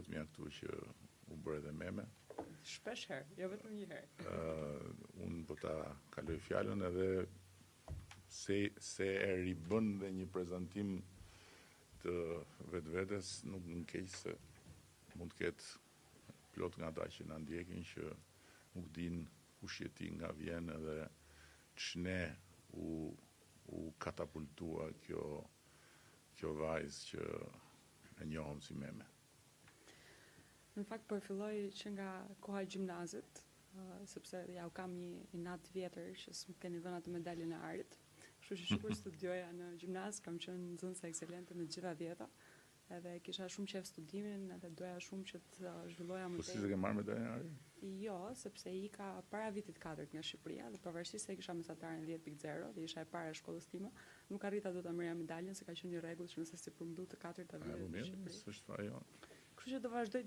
vetmja këtu që u bërë dhe meme. Shpesh herë, jo vetëm një herë. Unë po ta kaloj fjalën edhe se e ribën dhe një prezantim të vetvetes, nuk më keq se mund të ketë plot nga ata që na ndjekin që nuk din kush je ti, nga vjen edhe ç'ne u katapultua kjo vajzë që e njohëm si meme. Në fakt po filloj që nga koha e gjimnazit, sepse ja u kam një inat vjetër që s'm keni vënë atë medaljen e arit. Kështu që sikur studioja në gjimnaz, kam qenë nxënëse ekselente në të gjitha vjeta, edhe kisha shumë qejf studimin, edhe doja shumë që të zhvilloja më Po si se ke marrë medaljen e arit? Jo, sepse ika para vitit 4 nga Shqipëria, dhe pavarësisht se kisha mesataren 10.0 dhe isha e para e shkollës time, nuk arrita do ta merrja medaljen se ka qenë një rregull që nëse si përmdu të 4-ta vjet në Shqipëri. S'është fare jon. Kështu që do vazhdoj